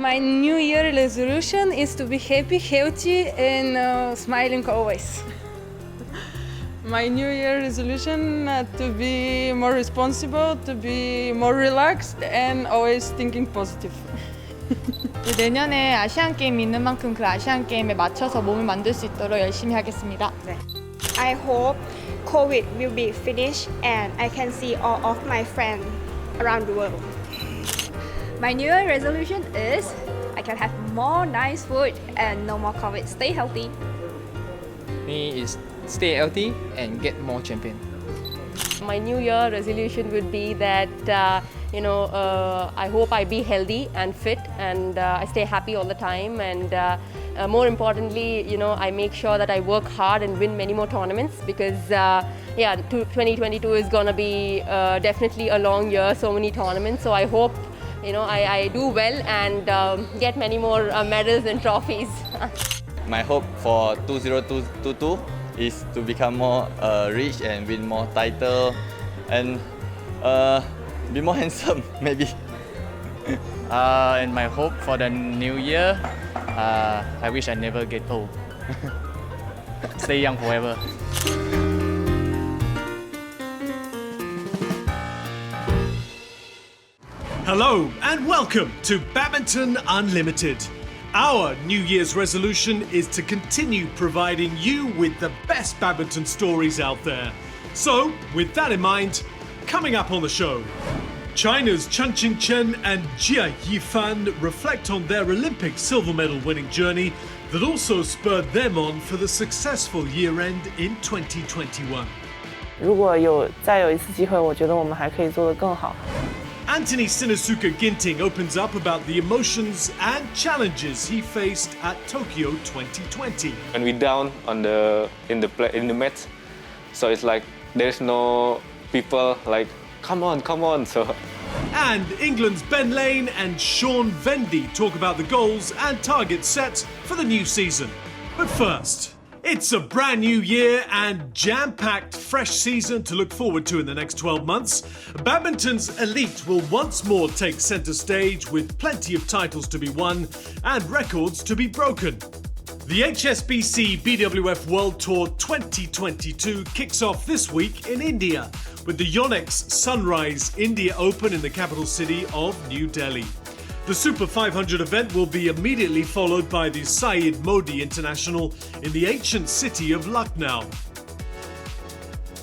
My New Year resolution is to be happy, healthy, and smiling always. My New Year resolution to be more responsible, to be more relaxed, and always thinking positive. 내년에 아시안 게임이 있는 만큼 그 아시안 게임에 맞춰서 몸을 만들 수 있도록 열심히 하겠습니다. 네. I hope COVID will be finished and I can see all of my friends around the world. My New Year resolution is I can have more nice food and no more COVID. Stay healthy. Me is stay healthy and get more champion. My New Year resolution would be that I hope I be healthy and fit and I stay happy all the time, and more importantly, I make sure that I work hard and win many more tournaments, because 2022 is gonna be definitely a long year, so many tournaments. So I hope I do well and get many more medals and trophies. My hope for 2022 is to become more rich and win more titles and be more handsome, maybe. And my hope for the new year, I wish I never get old. Stay young forever. Hello and welcome to Badminton Unlimited. Our New Year's resolution is to continue providing you with the best badminton stories out there. So, with that in mind, coming up on the show, China's Chen and Jia Yifan reflect on their Olympic silver medal winning journey that also spurred them on for the successful year-end in 2021. 如果再有一次机会，我觉得我们还可以做得更好。 Anthony Sinisuka Ginting opens up about the emotions and challenges he faced at Tokyo 2020. When we down in the mat, so it's like there's no people like come on. So. And England's Ben Lane and Sean Venditti talk about the goals and targets set for the new season. But first, it's a brand new year and jam-packed fresh season to look forward to in the next 12 months. Badminton's elite will once more take centre stage with plenty of titles to be won and records to be broken. The HSBC BWF World Tour 2022 kicks off this week in India with the Yonex Sunrise India Open in the capital city of New Delhi. The Super 500 event will be immediately followed by the Syed Modi International in the ancient city of Lucknow.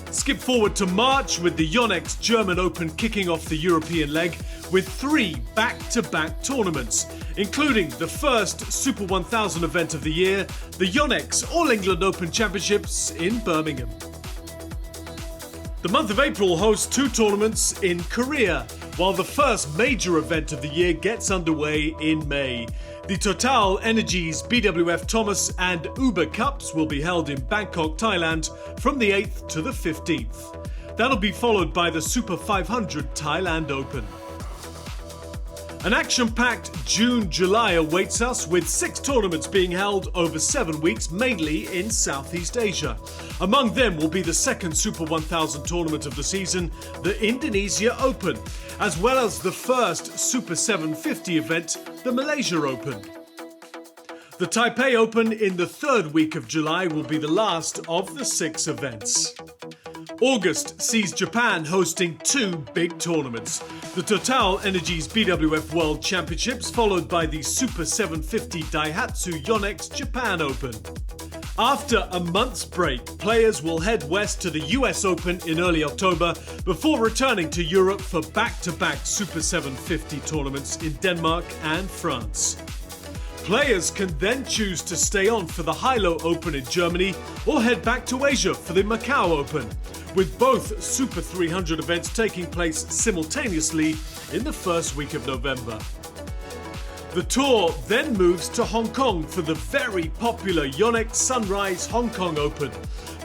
Skip forward to March with the Yonex German Open kicking off the European leg with 3 back-to-back tournaments, including the first Super 1000 event of the year, the Yonex All England Open Championships in Birmingham. The month of April hosts 2 tournaments in Korea, while the first major event of the year gets underway in May. The TotalEnergies BWF Thomas and Uber Cups will be held in Bangkok, Thailand from the 8th to the 15th. That'll be followed by the Super 500 Thailand Open. An action-packed June-July awaits us with 6 tournaments being held over 7 weeks, mainly in Southeast Asia. Among them will be the second Super 1000 tournament of the season, the Indonesia Open, as well as the first Super 750 event, the Malaysia Open. The Taipei Open in the 3rd week of July will be the last of the 6 events. August sees Japan hosting 2 big tournaments. The TotalEnergies BWF World Championships, followed by the Super 750 Daihatsu Yonex Japan Open. After a month's break, players will head west to the US Open in early October before returning to Europe for back-to-back Super 750 tournaments in Denmark and France. Players can then choose to stay on for the Hilo Open in Germany or head back to Asia for the Macau Open, with both Super 300 events taking place simultaneously in the first week of November. The tour then moves to Hong Kong for the very popular Yonex Sunrise Hong Kong Open,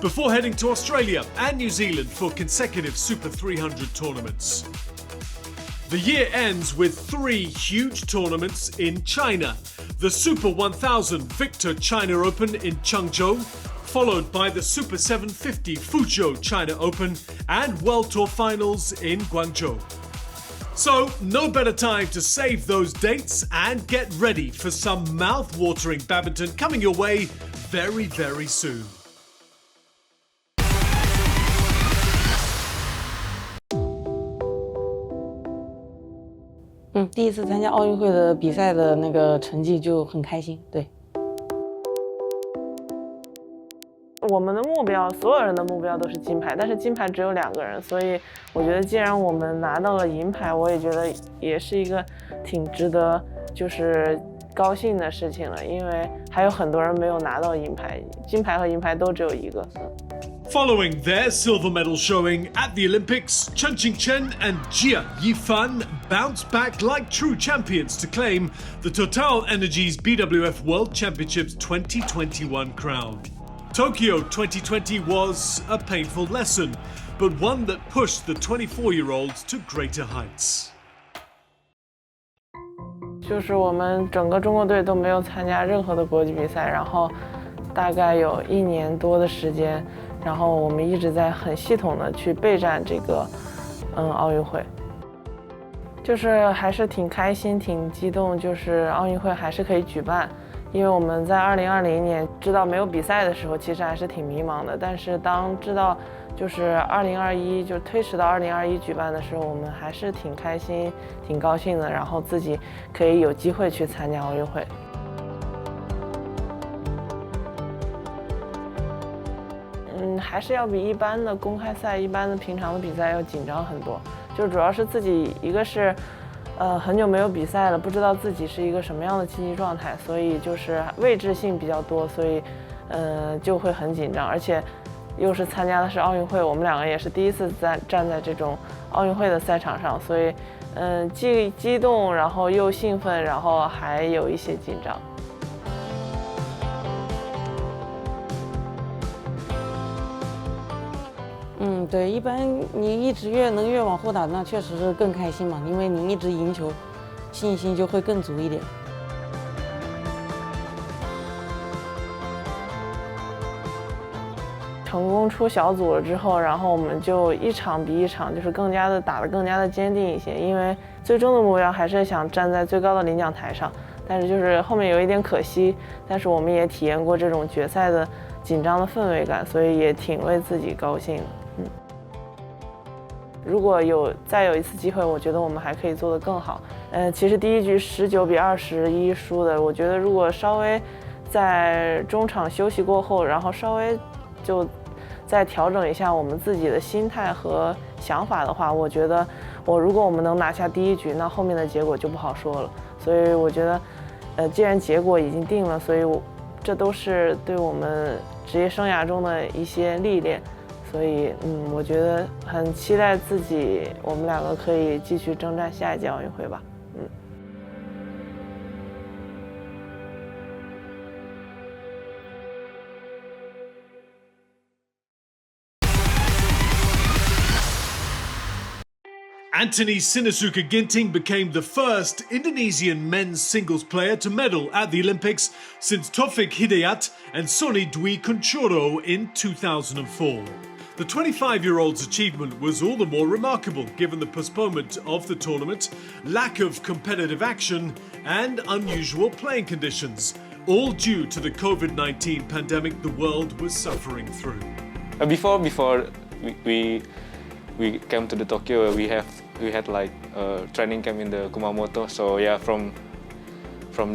before heading to Australia and New Zealand for consecutive Super 300 tournaments. The year ends with 3 huge tournaments in China. The Super 1000 Victor China Open in Changzhou, followed by the Super 750 Fuzhou China Open and World Tour Finals in Guangzhou. So, no better time to save those dates and get ready for some mouth-watering badminton coming your way very, very soon. 第一次参加奥运会的比赛的那个成绩就很开心，对。我们的目标，所有人的目标都是金牌，但是金牌只有2个人，所以我觉得既然我们拿到了银牌，我也觉得也是一个挺值得就是高兴的事情了，因为还有很多人没有拿到银牌，金牌和银牌都只有1个。Following their silver medal showing at the Olympics, Chen and Jia Yifan bounced back like true champions to claim the TotalEnergies BWF World Championships 2021 crown. Tokyo 2020 was a painful lesson, but one that pushed the 24-year-olds to greater heights. 就是我们整个中国队都没有参加任何的国际比赛，然后大概有1年多的时间，然后我们一直在很系统的去备战这个奥运会，就是还是挺开心、挺激动，就是奥运会还是可以举办。因为我们在2020年知道没有比赛的时候，其实还是挺迷茫的。但是当知道就是2021就推迟到2021举办的时候，我们还是挺开心、挺高兴的。然后自己可以有机会去参加奥运会。还是要比一般的公开赛、一般的平常的比赛要紧张很多。就主要是自己一个是。很久没有比赛了，不知道自己是一个什么样的竞技状态，所以就是未知性比较多，所以就会很紧张，而且又是参加的是奥运会，我们2个也是第一次站在这种奥运会的赛场上，所以既激动，然后又兴奋，然后还有一些紧张。对，一般你一直越往后打，那确实是更开心嘛，因为你一直赢球，信心就会更足一点。成功出小组了之后，然后我们就一场比一场，就是打得更加的坚定一些，因为最终的目标还是想站在最高的领奖台上。但是就是后面有一点可惜，但是我们也体验过这种决赛的紧张的氛围感，所以也挺为自己高兴的。如果再有一次机会，我觉得我们还可以做得更好。其实第一局19比21输的，我觉得如果稍微在中场休息过后，然后稍微就再调整一下我们自己的心态和想法的话，我觉得如果我们能拿下第一局，那后面的结果就不好说了。所以我觉得，既然结果已经定了，所以这都是对我们职业生涯中的一些历练。所以，我觉得很期待我们2个可以继续征战下一届奥运会吧。Anthony Sinisuka Ginting became the first Indonesian men's singles player to medal at the Olympics since Taufik Hidayat and Sonny Dwi Kunchoro in 2004. The 25-year-old's achievement was all the more remarkable given the postponement of the tournament, lack of competitive action, and unusual playing conditions, all due to the COVID-19 pandemic the world was suffering through. Before we came to the Tokyo, we had like a training camp in the Kumamoto. So yeah, from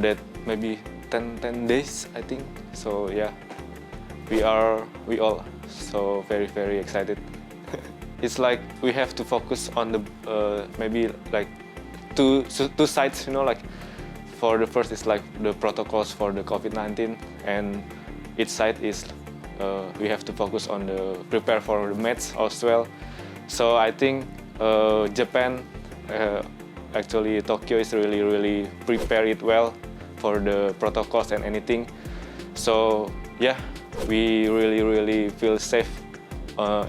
that maybe 10 days I think. So yeah, we all so very excited. It's like we have to focus on the maybe like two sides, like for the first is like the protocols for the COVID-19, and each side is we have to focus on the prepare for the match as well. So I think Japan, actually Tokyo is really prepared it well for the protocols and anything. So yeah, we really feel safe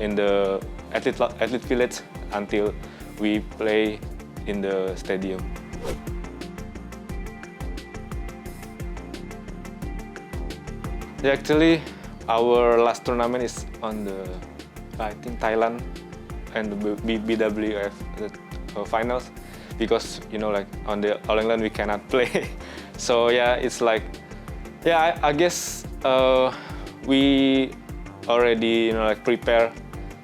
in the athlete village until we play in the stadium. Yeah, actually, our last tournament is on the, I think, Thailand and the BWF finals. because like on the All England we cannot play. So yeah, it's like, yeah, I guess we already like prepare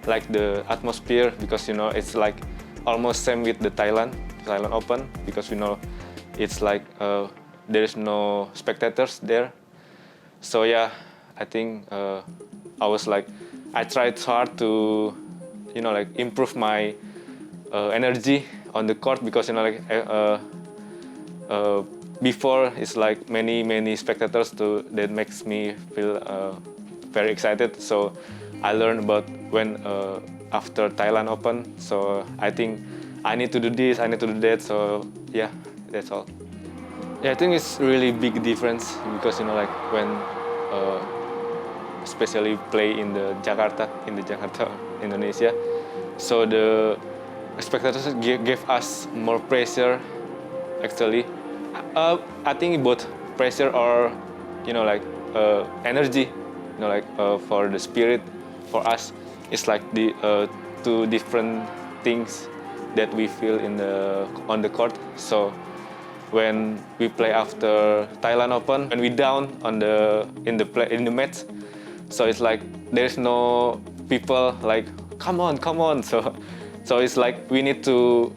like the atmosphere, because it's like almost same with the Thailand Open, because it's like there is no spectators there. So yeah, I think I tried hard to like improve my energy on the court, because before it's like many spectators that makes me feel very excited. So I learned about when after Thailand Open. So I think I need to do this, I need to do that. So yeah, that's all. Yeah, I think it's really big difference, because like when especially play in Jakarta, Indonesia. So the spectators gave us more pressure. Actually, I think both pressure or like energy. Like for the spirit, for us, it's like the two different things that we feel on the court. So when we play after Thailand Open, when we down in the match, so it's like there's no people like come on. So it's like we need to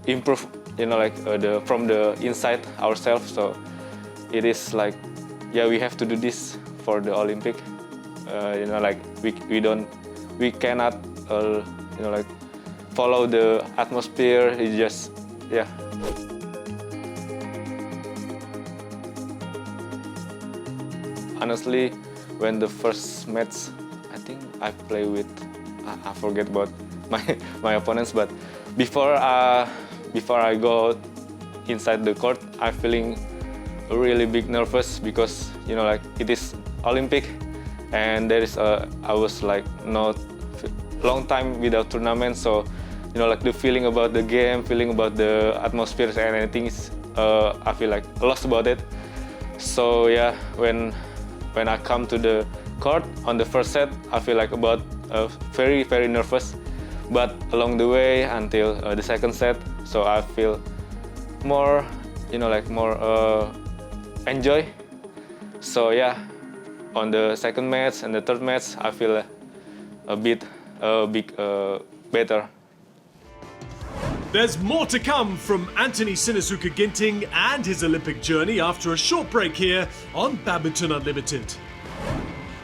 improve, like from the inside ourselves. So it is like, yeah, we have to do this for the Olympic. Like we cannot like follow the atmosphere. It's just, yeah. Honestly, when the first match, I think I play with, I forget about my opponents, but before I go inside the court, I'm feeling really big nervous, because like it is Olympic, and there is I was like not long time without tournament, so like the feeling about the game, feeling about the atmosphere and anything is I feel like lost about it. So yeah, when I come to the court on the first set, I feel like about very nervous, but along the way until the second set, so I feel more like more enjoy. So yeah, on the second match and the third match, I feel a bit better. There's more to come from Sinisuka Ginting and his Olympic journey after a short break here on Badminton Unlimited.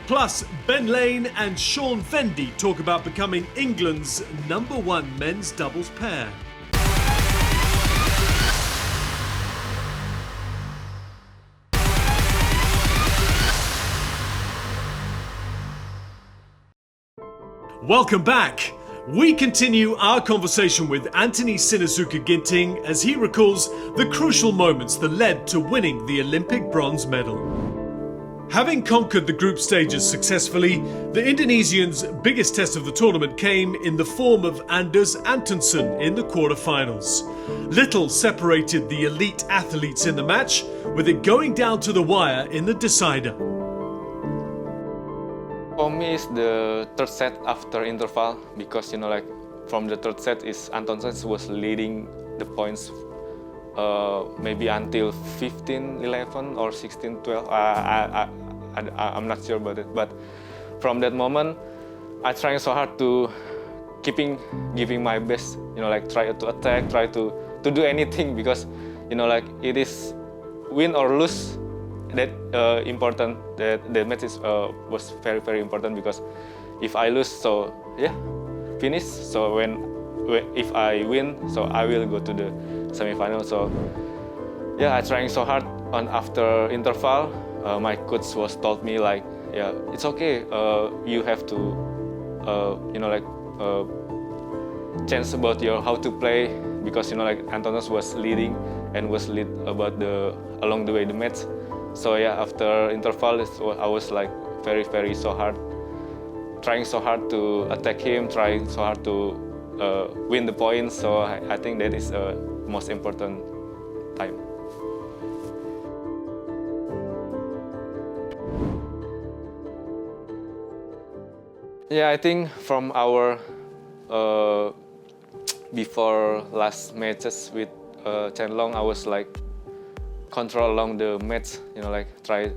Plus, Ben Lane and Sean Venditti talk about becoming England's #1 men's doubles pair. Welcome back. We continue our conversation with Sinisuka Ginting as he recalls the crucial moments that led to winning the Olympic bronze medal. Having conquered the group stages successfully, the Indonesians' biggest test of the tournament came in the form of Anders Antonsen in the quarterfinals. Little separated the elite athletes in the match, with it going down to the wire in the decider. For me, it's the third set after interval, because like from the third set is Antonsen was leading the points maybe until 15-11 or 16-12. I'm not sure about it, but from that moment, I trying so hard to giving my best. Like try to attack, try to do anything, because like it is win or lose. That important. That match was very important, because if I lose, so yeah, finish. So if I win, so I will go to the semi-final. So yeah, I trying so hard. On after interval, my coach was told me like, yeah, it's okay. You have to like change about your how to play, because like Antonis was leading and was lead about along the way the match. So yeah, after interval, I was like very so hard, trying so hard to attack him, trying so hard to win the points. So I think that is the most important time. Yeah, I think from our before last matches with Chen Long, I was like control along the match, you know, like try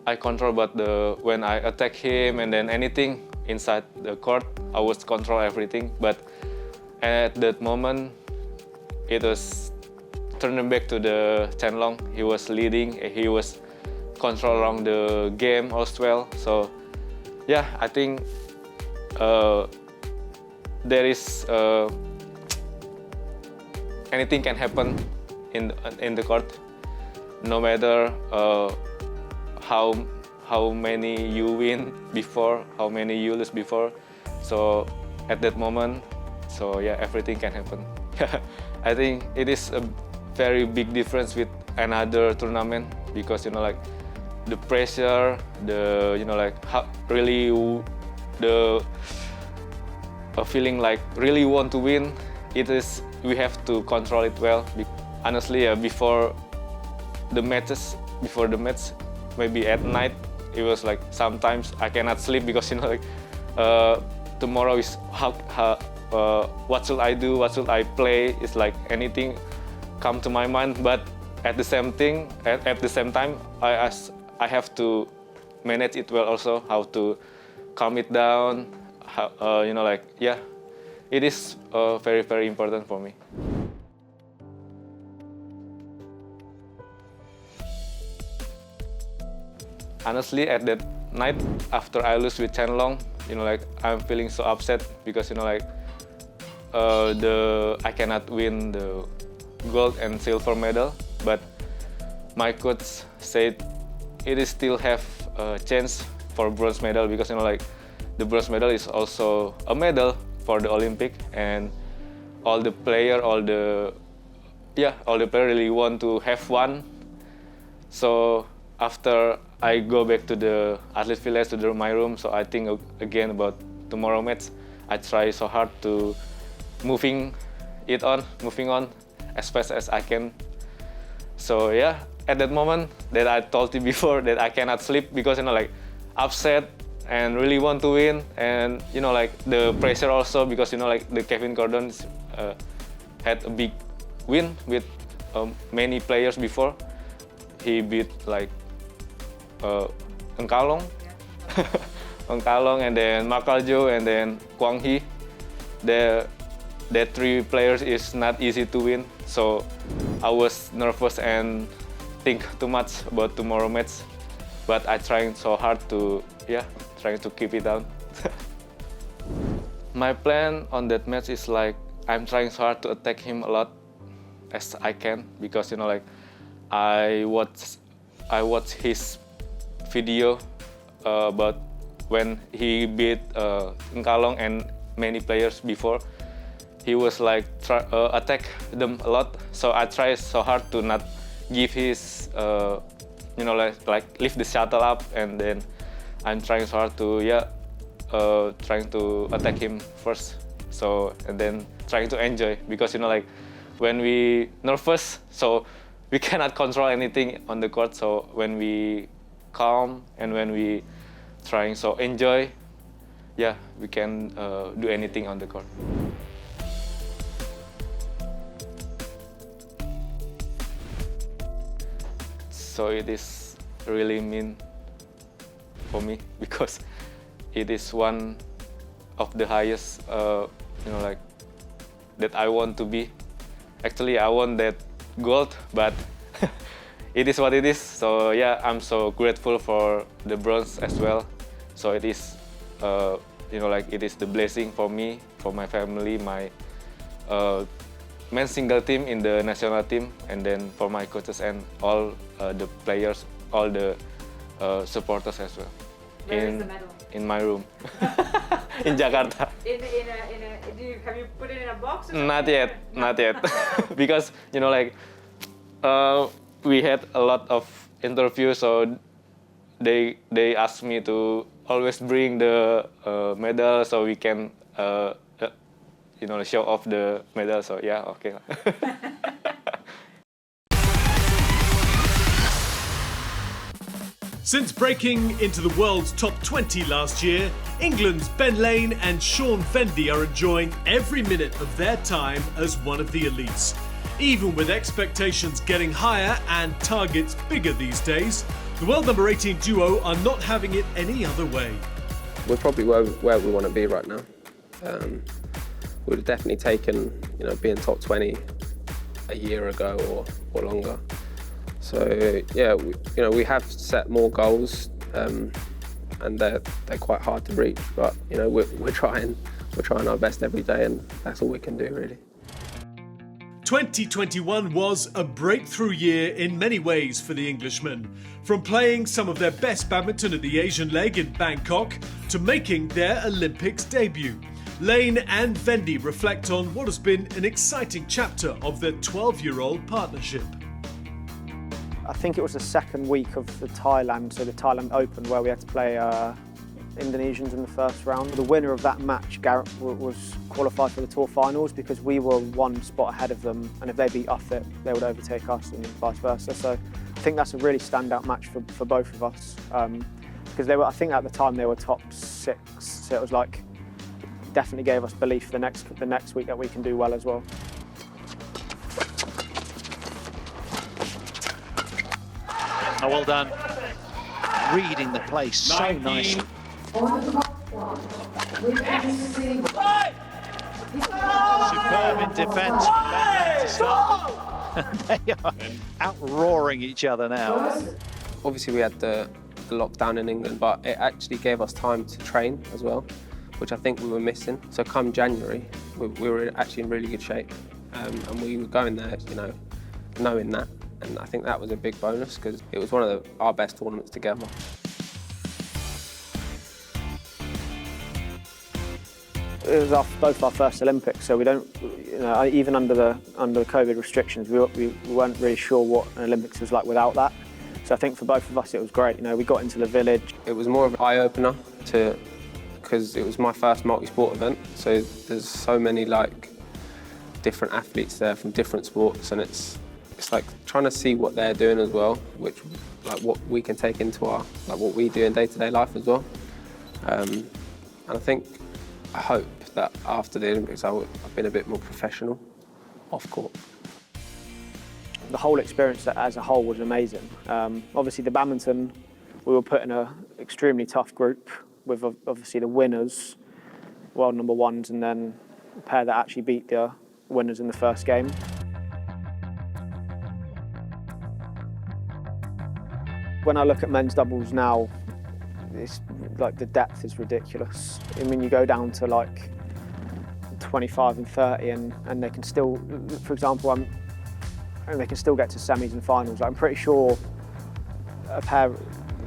I control, but when I attack him and then anything inside the court, I was control everything. But at that moment, it was turning back to the Chen Long. He was leading, he was control along the game as well. So yeah, I think there is anything can happen in the court, no matter how many you win before, how many you lose before. So at that moment, so yeah, everything can happen. I think it is a very big difference with another tournament, because you know, like the pressure, the, you know, like how really the feeling like really want to win. It is, we have to control it well. Honestly, before the match, maybe at night, it was like sometimes I cannot sleep because, you know, like tomorrow is what should I do, what should I play? It's like anything come to my mind. But at the same time, I have to manage it well also, how to calm it down. How, you know, like, yeah, it is very, very important for me. Honestly, at that night, after I lose with Chen Long, you know, like I'm feeling so upset because, you know, like I cannot win the gold and silver medal. But my coach said it is still have a chance for bronze medal, because, you know, like the bronze medal is also a medal for the Olympic, and all the player really want to have one. So after I go back to the athlete village, to my room, so I think again about tomorrow match. I try so hard to moving on as fast as I can. So yeah, at that moment that I told you before that I cannot sleep because, you know, like upset and really want to win, and you know, like the pressure also because, you know, like the Kevin Gordon had a big win with many players before. He beat like Engkalong, and then Makaljo, and then Quang Hee. That three players is not easy to win. So I was nervous and think too much about tomorrow match. But I trying so hard to, trying to keep it down. My plan on that match is like I'm trying so hard to attack him a lot as I can, because, you know, like I watch his video about when he beat Engkalong and many players before. He was like attack them a lot. So I try so hard to not give his you know, like lift the shuttle up, and then I'm trying so hard to trying to attack him first. So, and then trying to enjoy, because, you know, like when we nervous, so we cannot control anything on the court. So when we calm and when we trying so enjoy, we can do anything on the court. So it is really mean for me, because it is one of the highest, you know, like that I want to be. Actually, I want that gold, but it is what it is. So yeah, I'm so grateful for the bronze as well. So it is, you know, like it is the blessing for me, for my family, my men's single team in the national team, and then for my coaches and all the players, all the supporters as well. Where is the medal? In my room, in Jakarta. Have you put it in a box? Or not yet, not yet, because, you know, like we had a lot of interviews, so they asked me to always bring the medal so we can you know, show off the medal. So yeah, okay. Since breaking into the world's top 20 last year, England's Ben Lane and Sean Venditti are enjoying every minute of their time as one of the elites. Even with expectations getting higher and targets bigger these days, the world number 18 duo are not having it any other way. We're probably where we want to be right now. We'd have definitely taken, being top 20 a year ago or longer. So yeah, we have set more goals, and they're quite hard to reach. But we're trying our best every day, and that's all we can do really. 2021 was a breakthrough year in many ways for the Englishmen, from playing some of their best badminton at the Asian leg in Bangkok to making their Olympics debut. Lane and Venditti reflect on what has been an exciting chapter of their 12-year-old partnership. I think it was the second week of the Thailand Open, where we had to play Indonesians in the first round. The winner of that match, Garrett, was qualified for the tour finals because we were one spot ahead of them, and if they beat us, they would overtake us and vice versa. So I think that's a really standout match for both of us, because I think at the time they were top 6, so it was like definitely gave us belief the next week that we can do well as well. Oh, well done. Reading the place so nicely. Superb in defence. They are outroaring each other now. Obviously we had the lockdown in England, but it actually gave us time to train as well, which I think we were missing. So come January, we were actually in really good shape, and we were going there, knowing that. And I think that was a big bonus because it was one of our best tournaments together. It was both our first Olympics, so we don't, even under the COVID restrictions, we weren't really sure what an Olympics was like without that. So I think for both of us it was great. We got into the village. It was more of an eye-opener because it was my first multi-sport event. So there's so many different athletes there from different sports, and it's like trying to see what they're doing as well, which what we can take into our what we do in day-to-day life as well. And I hope that after the Olympics I've been a bit more professional off court. The whole experience as a whole was amazing. Obviously the badminton, we were put in an extremely tough group with obviously the winners, world number 1s, and then a pair that actually beat the winners in the first game. When I look at men's doubles now, it's the depth is ridiculous. I mean, you go down to 25 and 30, and they can still, for example, they can still get to semis and finals. I'm pretty sure a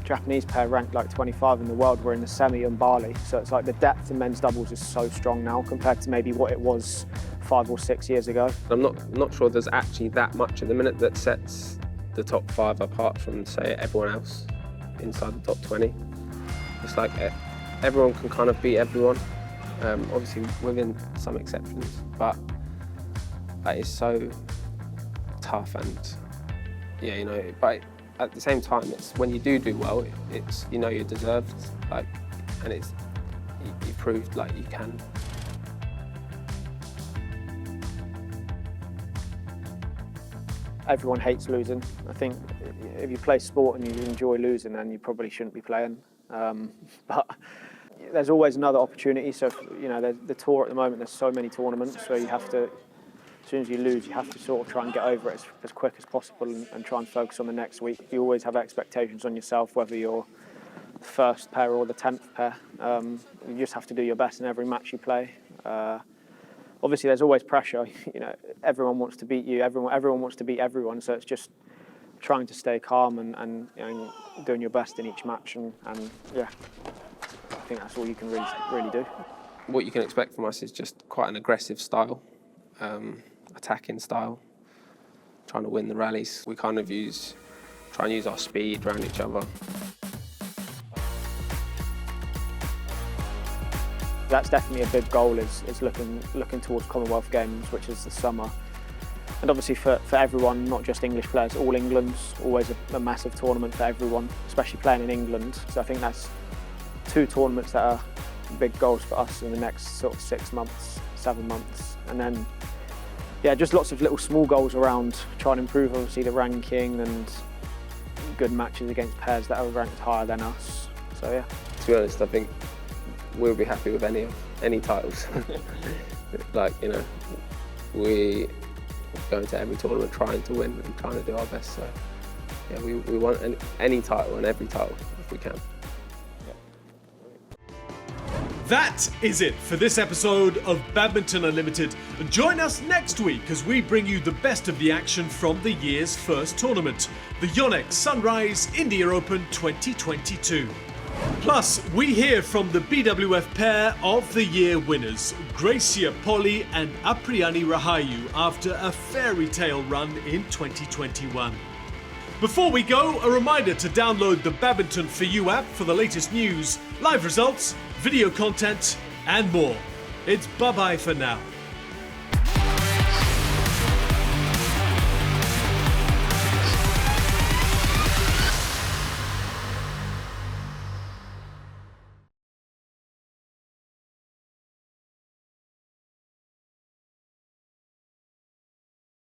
Japanese pair ranked 25 in the world were in the semi on Bali. So it's the depth in men's doubles is so strong now compared to maybe what it was 5 or 6 years ago. I'm not sure there's actually that much at the minute that sets the top 5 apart from, say, everyone else inside the top 20. It's everyone can kind of beat everyone, obviously within some exceptions, but that is so tough, and but at the same time, it's when you do well, it's you're deserved, and it's you proved you can. Everyone hates losing. I think if you play sport and you enjoy losing, then you probably shouldn't be playing. But there's always another opportunity. So the tour at the moment, there's so many tournaments, so you have to, as soon as you lose, you have to sort of try and get over it as quick as possible and try and focus on the next week. You always have expectations on yourself, whether you're the first pair or the 10th pair. You just have to do your best in every match you play. Obviously, there's always pressure. Everyone wants to beat you. Everyone wants to beat everyone. So it's just trying to stay calm and doing your best in each match. And yeah, I think that's all you can really do. What you can expect from us is just quite an aggressive style, attacking style, trying to win the rallies. We kind of try and use our speed around each other. That's definitely a big goal, is looking towards Commonwealth Games, which is the summer. And obviously for everyone, not just English players, all England's always a massive tournament for everyone, especially playing in England. So I think that's 2 tournaments that are big goals for us in the next sort of 6 months, 7 months. And then, yeah, just lots of little small goals around trying to improve obviously the ranking and good matches against pairs that are ranked higher than us. So yeah. To be honest, I think we'll be happy with any titles. Like, you know, we go into every tournament trying to win and trying to do our best. So yeah, we want any title and every title if we can. That is it for this episode of Badminton Unlimited. Join us next week as we bring you the best of the action from the year's first tournament, the Yonex Sunrise India Open 2022. Plus, we hear from the BWF pair of the year winners, Gracia Polly and Apriyani Rahayu, after a fairy tale run in 2021. Before we go, a reminder to download the Badminton For You app for the latest news, live results, video content, and more. It's bye-bye for now.